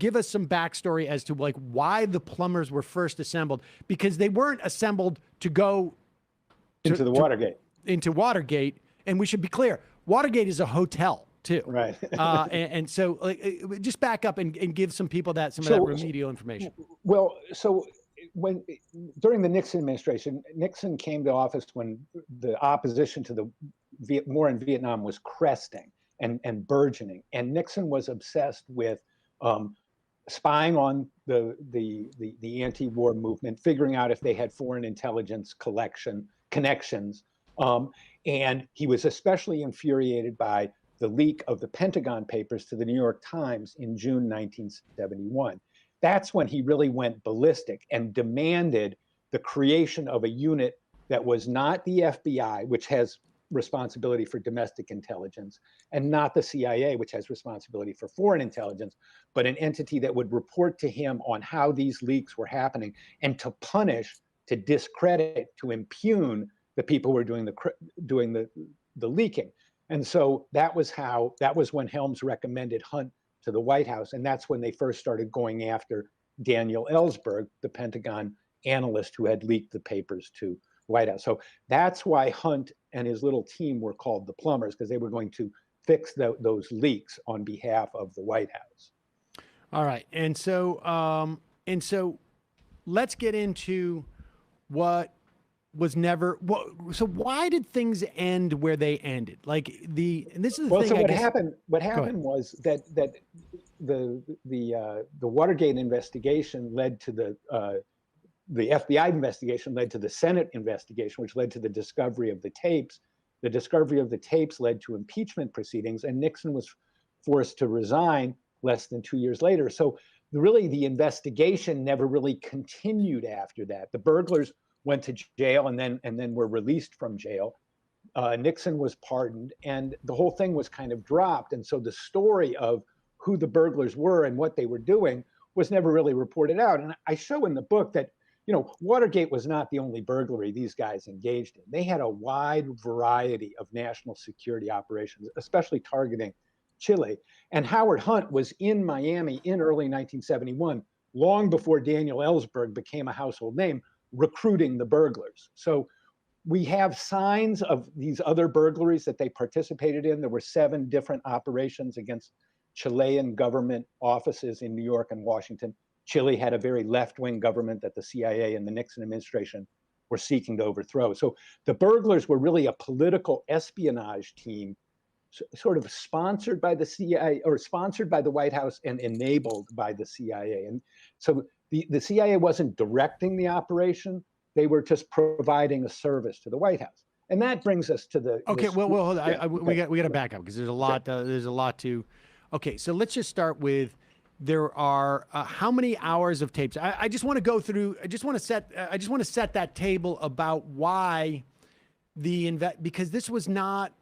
give us some backstory as to like why the Plumbers were first assembled, because they weren't assembled to go into the Watergate. Into Watergate. And we should be clear, Watergate is a hotel too. Right. and so just back up and give some people some of that remedial information. Well, so during the Nixon administration, Nixon came to office when the opposition to the war in Vietnam was cresting and burgeoning. And Nixon was obsessed with spying on the anti-war movement, figuring out if they had foreign intelligence connections. And he was especially infuriated by the leak of the Pentagon Papers to the New York Times in June 1971. That's when he really went ballistic and demanded the creation of a unit that was not the FBI, which has responsibility for domestic intelligence, and not the CIA, which has responsibility for foreign intelligence, but an entity that would report to him on how these leaks were happening and to punish, to discredit, to impugn the people who were doing the leaking. And so that was when Helms recommended Hunt to the White House. And that's when they first started going after Daniel Ellsberg, the Pentagon analyst who had leaked the papers to the White House. So that's why Hunt and his little team were called the Plumbers, because they were going to fix those leaks on behalf of the White House. All right. And so let's get into what was never so why did things end where they ended? Like and this is the thing. So what happened was that the Watergate investigation led to the FBI investigation led to the Senate investigation, which led to the discovery of the tapes. The discovery of the tapes led to impeachment proceedings, and Nixon was forced to resign less than 2 years later. So really the investigation never really continued after that. The burglars went to jail and then were released from jail. Nixon was pardoned, and the whole thing was kind of dropped. And so the story of who the burglars were and what they were doing was never really reported out. And I show in the book that, Watergate was not the only burglary these guys engaged in. They had a wide variety of national security operations, especially targeting Chile. And Howard Hunt was in Miami in early 1971, long before Daniel Ellsberg became a household name, recruiting the burglars. So we have signs of these other burglaries that they participated in. There were 7 different operations against Chilean government offices in New York and Washington. Chile had a very left-wing government that the CIA and the Nixon administration were seeking to overthrow. So the burglars were really a political espionage team, sort of sponsored by the CIA or sponsored by the White House and enabled by the CIA. And so the CIA wasn't directing the operation. They were just providing a service to the White House. And that brings us to the... Okay, well, hold on. Yeah, we got to back up because there's a lot, to... Okay, so let's just start with, there are how many hours of tapes? I just want to go through, I just want to set that table about why because this was not,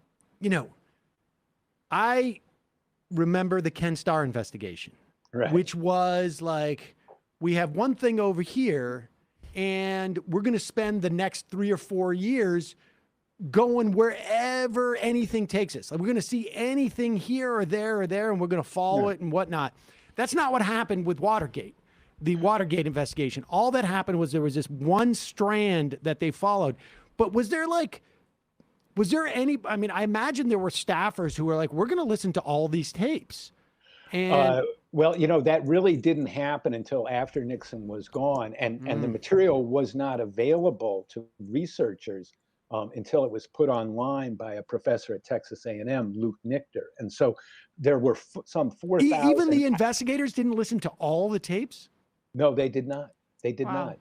I remember the Ken Starr investigation, right, which was like, we have one thing over here and we're going to spend the next 3 or 4 years going wherever anything takes us. Like, we're going to see anything here or there, and we're going to follow it and whatnot. That's not what happened with Watergate, the Watergate investigation. All that happened was there was this one strand that they followed. But was there any, I mean, I imagine there were staffers who were like, we're going to listen to all these tapes. And well, that really didn't happen until after Nixon was gone. And the material was not available to researchers until it was put online by a professor at Texas A&M, Luke Nichter. And so there were some 4,000. Even the investigators didn't listen to all the tapes? No, they did not. They did not.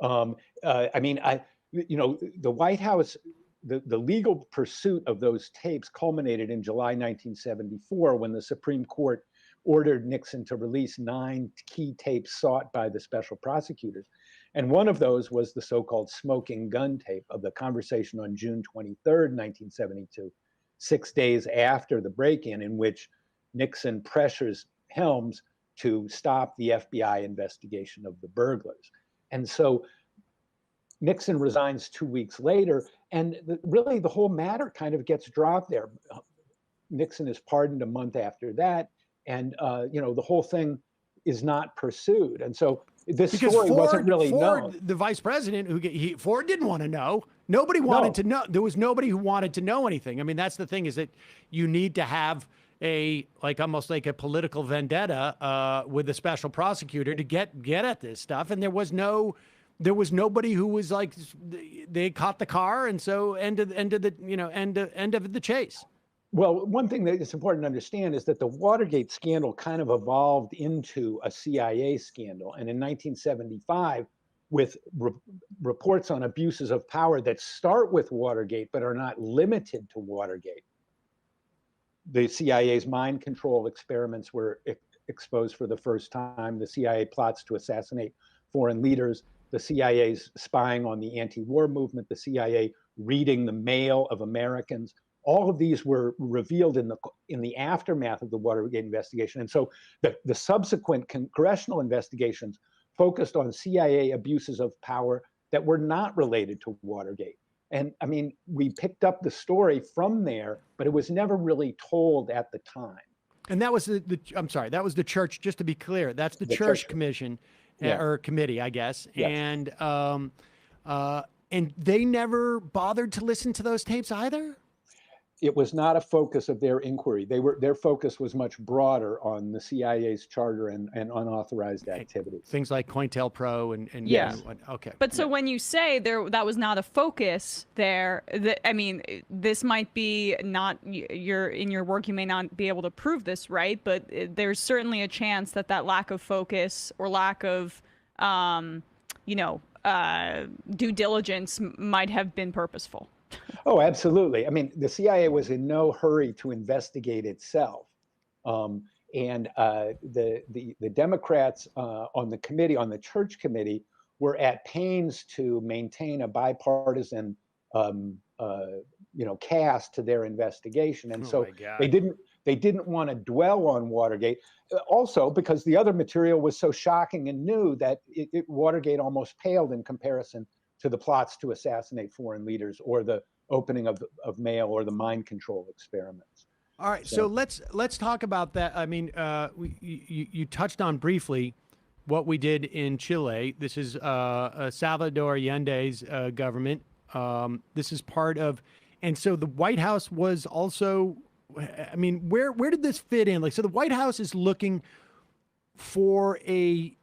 I mean, the White House, the legal pursuit of those tapes culminated in July 1974 when the Supreme Court ordered Nixon to release 9 key tapes sought by the special prosecutors. And one of those was the so-called smoking gun tape of the conversation on June 23rd, 1972, 6 days after the break-in, in which Nixon pressures Helms to stop the FBI investigation of the burglars. And so Nixon resigns 2 weeks later, and really the whole matter kind of gets dropped there. Nixon is pardoned a month after that. And, the whole thing is not pursued. And so this because story Ford, wasn't really Ford, known. the vice president, Ford didn't want to know. Nobody wanted to know. There was nobody who wanted to know anything. I mean, that's the thing, is that you need to have almost like a political vendetta with a special prosecutor to get at this stuff. And there was nobody who was like, they caught the car, and so end of the chase. Well, one thing that is important to understand is that the Watergate scandal kind of evolved into a CIA scandal. And in 1975, with reports on abuses of power that start with Watergate but are not limited to Watergate, the CIA's mind control experiments were exposed for the first time. The CIA plots to assassinate foreign leaders, the CIA's spying on the anti-war movement, the CIA reading the mail of Americans. All of these were revealed in the aftermath of the Watergate investigation. And so the subsequent congressional investigations focused on CIA abuses of power that were not related to Watergate. And I mean, we picked up the story from there, but it was never really told at the time. And that was that was the church, just to be clear, that's the church commission or committee, I guess. Yes. And they never bothered to listen to those tapes either? It was not a focus of their inquiry. Their focus was much broader on the CIA's charter and unauthorized activities. Things like COINTELPRO and yes. Okay. But so when you say that was not a focus there, I mean, this might be not in your work, you may not be able to prove this, right? But there's certainly a chance that lack of focus or lack of, due diligence might have been purposeful. Oh, absolutely. I mean, the CIA was in no hurry to investigate itself. And the Democrats on the committee, on the church committee, were at pains to maintain a bipartisan, cast to their investigation. And so they didn't want to dwell on Watergate. Also, because the other material was so shocking and new that Watergate almost paled in comparison to the plots to assassinate foreign leaders or the opening of mail or the mind control experiments. All right, so let's talk about that. I mean, you touched on briefly what we did in Chile. This is Salvador Allende's government. This is part of, and so the White House was also, I mean, where did this fit in? Like, so the White House is looking for a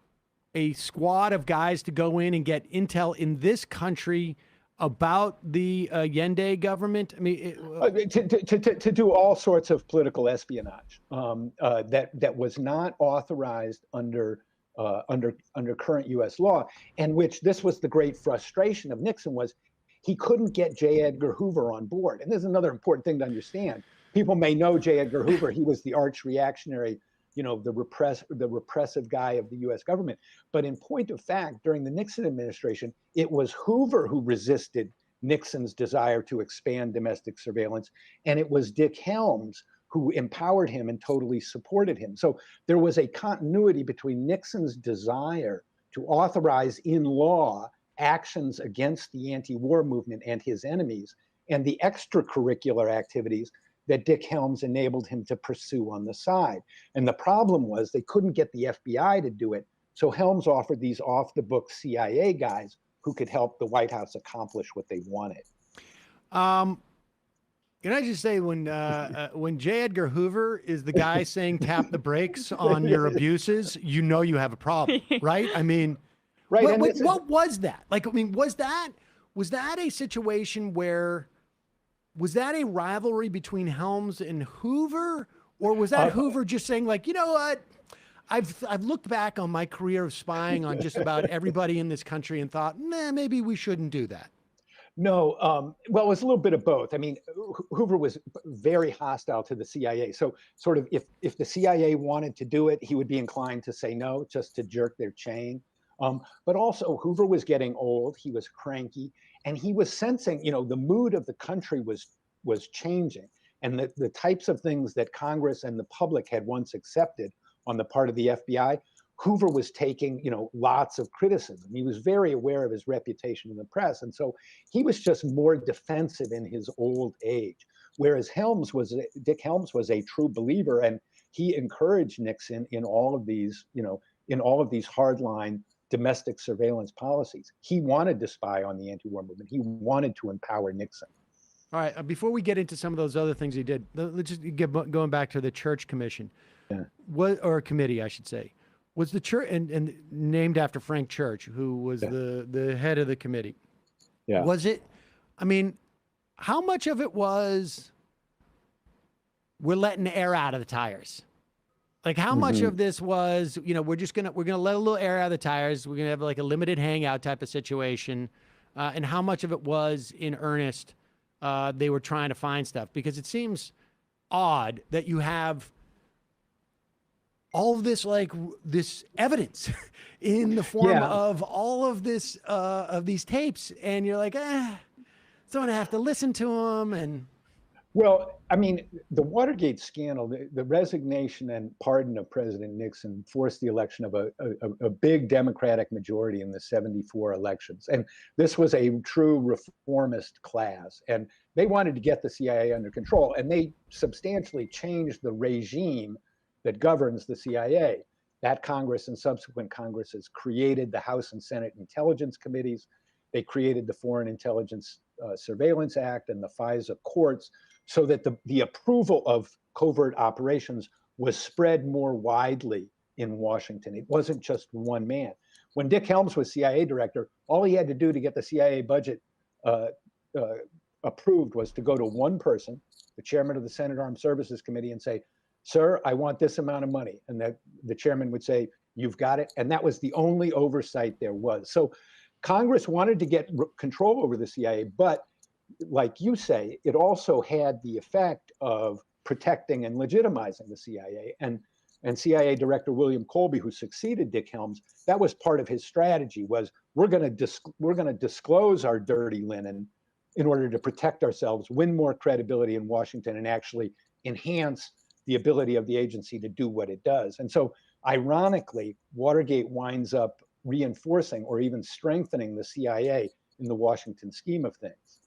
squad of guys to go in and get intel in this country about the Allende government. I mean, to do all sorts of political espionage that was not authorized under current U.S. law, and which this was the great frustration of Nixon, was he couldn't get J. Edgar Hoover on board. And there's another important thing to understand. People may know J. Edgar Hoover. He was the arch reactionary, the repressive guy of the U.S. government. But in point of fact, during the Nixon administration, it was Hoover who resisted Nixon's desire to expand domestic surveillance, and it was Dick Helms who empowered him and totally supported him. So there was a continuity between Nixon's desire to authorize in law actions against the anti-war movement and his enemies, and the extracurricular activities that Dick Helms enabled him to pursue on the side. And the problem was they couldn't get the FBI to do it. So Helms offered these off-the-book CIA guys who could help the White House accomplish what they wanted. Can I just say, when J. Edgar Hoover is the guy saying tap the brakes on your abuses, you know you have a problem, right? I mean, right. What was that? Like, I mean, was that a situation where, was that a rivalry between Helms and Hoover, or was that Hoover just saying, like, you know what, I've looked back on my career of spying on just about everybody in this country and thought, nah, maybe we shouldn't do that? No, well, it was a little bit of both. I mean, Hoover was very hostile to the CIA. So sort of if the CIA wanted to do it, he would be inclined to say no, just to jerk their chain. But also Hoover was getting old, he was cranky, and he was sensing, the mood of the country was changing. And the types of things that Congress and the public had once accepted on the part of the FBI, Hoover was taking, lots of criticism. He was very aware of his reputation in the press. And so he was just more defensive in his old age. Whereas Dick Helms was a true believer, and he encouraged Nixon in all of these, in all of these hardline domestic surveillance policies. He wanted to spy on the anti-war movement. He wanted to empower Nixon. All right. Before we get into some of those other things he did, let's just get going back to the Church Commission, or committee, I should say. Was the church and named after Frank Church, who was the head of the committee? Yeah. Was it? I mean, how much of it was we're letting the air out of the tires? Like how much of this was, you know, we're gonna let a little air out of the tires. We're gonna have like a limited hangout type of situation, and how much of it was in earnest? They were trying to find stuff, because it seems odd that you have all of this, like this evidence in the form of all of this, of these tapes. And you're like, so I have to listen to them. And well, I mean, the Watergate scandal, the resignation and pardon of President Nixon forced the election of a big Democratic majority in the 74 elections. And this was a true reformist class. And they wanted to get the CIA under control. And they substantially changed the regime that governs the CIA. That Congress and subsequent Congresses created the House and Senate Intelligence Committees. They created the Foreign Intelligence Surveillance Act and the FISA courts, so that the approval of covert operations was spread more widely in Washington. It wasn't just one man. When Dick Helms was CIA director, all he had to do to get the CIA budget approved was to go to one person, the chairman of the Senate Armed Services Committee, and say, "Sir, I want this amount of money." And that the chairman would say, "You've got it." And that was the only oversight there was. So Congress wanted to get control over the CIA, but like you say, it also had the effect of protecting and legitimizing the CIA. And CIA Director William Colby, who succeeded Dick Helms, that was part of his strategy, was we're going to disclose our dirty linen in order to protect ourselves, win more credibility in Washington, and actually enhance the ability of the agency to do what it does. And so, ironically, Watergate winds up reinforcing or even strengthening the CIA in the Washington scheme of things.